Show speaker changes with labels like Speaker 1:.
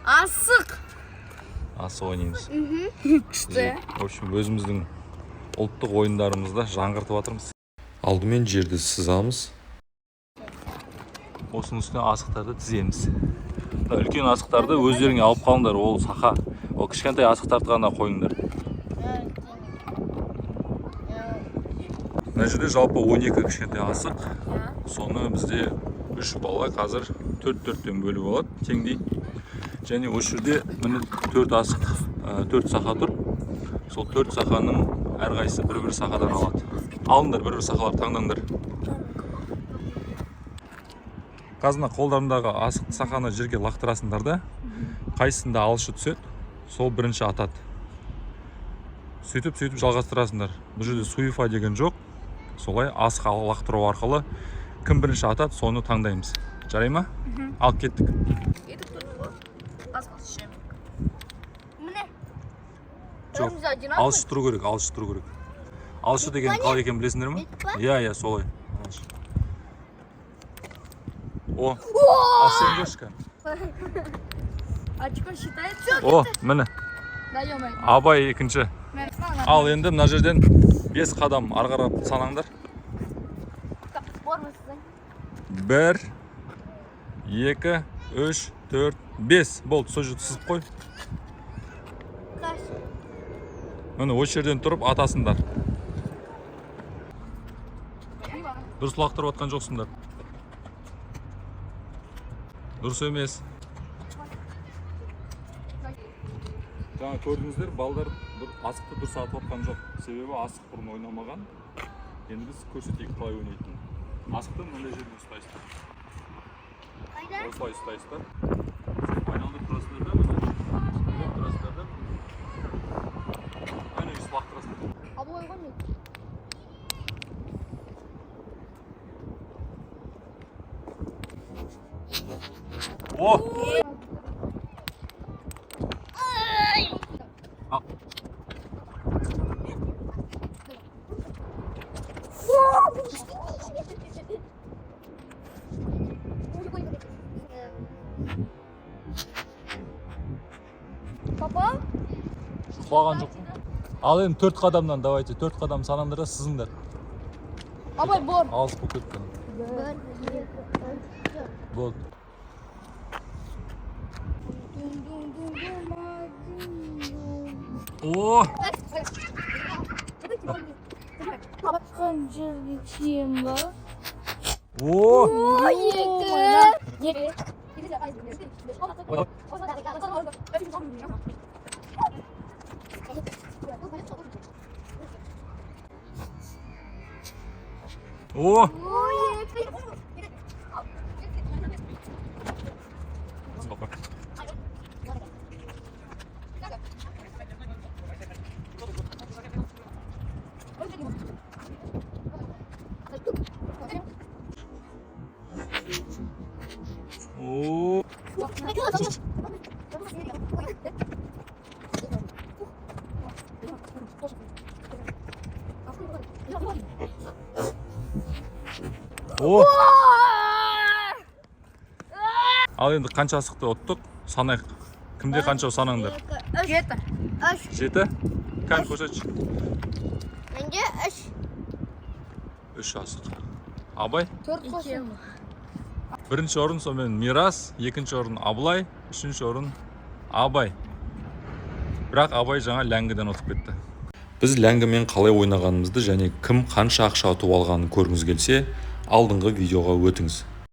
Speaker 1: Асық.
Speaker 2: Асық ойнаймыз.
Speaker 1: Күшті.
Speaker 2: В общем, өзіміздің ұлттық ойындарымызда жаңғыртып жатырмыз. Алдымен жерді сызамыз. Осының үстіне асықтарды тіземіз. Үлкен асықтарды өздеріңе алып қалыңдар, ол сақа. Ол кішкентай асықтарды ғана қойыңдар. Мына жерде жалпы 12 кішкентай асық. Соны бізде 3 бала қазір 4-4-тен бөліп алады, теңдей. Және осы жерде міне 4 асық, 4 сақа тұр. Сол 4 сақаның әрқайсысы бір-бір сақадан алады. Алыңдар, бір-бір сақалар таңдаңдар. Қазына қолдарындағы асық сақаны жерге лақтырасыңдар да, қайсында алышы түседі, сол бірінші атады. Сөйтіп жалғастырасыңдар. Бұл жерде суифа деген жоқ. Солай асық лақтыру арқылы кім бірінші атады, соны таңдаймыз. Жарай ма? Ал кеттік. Жоқ, алышы тұру керек, алышы тұру керек. Алышы деген қалай екен білесіңдер ме? Иә, солай. О, сен көрші.
Speaker 1: Очко считает?
Speaker 2: О, міне. Абай екінші. Ал енді мына жерден 5 қадам арғарап санаңдар. 1, 2, 3, 4, 5. Болды, сол жерді сызып қой. Міне осы жерден тұрып атасыңдар. Дұрыс лақтырып атқан жоқсыңдар. Дұрыс емес. Жаңа көрдіңіздер, балдар асықты дұрыс атып атқан жоқ. Себебі асық бұрын ойнамаған. Енді біз көрсетейік қалай ойнайтынын. Асықты мынандай жерден ұстайсыздар. Осылай ұстайсыздар. Айналдырып тұрасыздар да, міне. Тұрасыздар да. Әне үсіп лақтырасыздар.
Speaker 1: Абы ойған не?
Speaker 2: О!
Speaker 1: Папа?
Speaker 2: Құлаған жоқ. Ал енді 4 қадамнан, давайте 4 қадам санаңдар да сызыңдар.
Speaker 1: Абай бор.
Speaker 2: Алыс болып кеткен. Болды. О!
Speaker 1: Тапқан жерге кием ба?
Speaker 2: О!
Speaker 1: Екі.
Speaker 2: О! О! О! Ал енді қанша асықты ұттық? Санайық. Кімде қанша санаңдар?
Speaker 1: 7.
Speaker 2: 7? Кән көрсетші.
Speaker 1: Менде
Speaker 2: 3 асық. Абай?
Speaker 1: 4.
Speaker 2: Бірінші орын сонымен Мирас, екінші орын Абылай, үшінші орын Абай. Бірақ Абай жаңа ләңгіден ұтып кетті. Біз ләңгімен қалай ойнағанымызды және кім қанша ақша ұтып алғанын көргіңіз келсе, алдыңғы видеоға өтіңіз.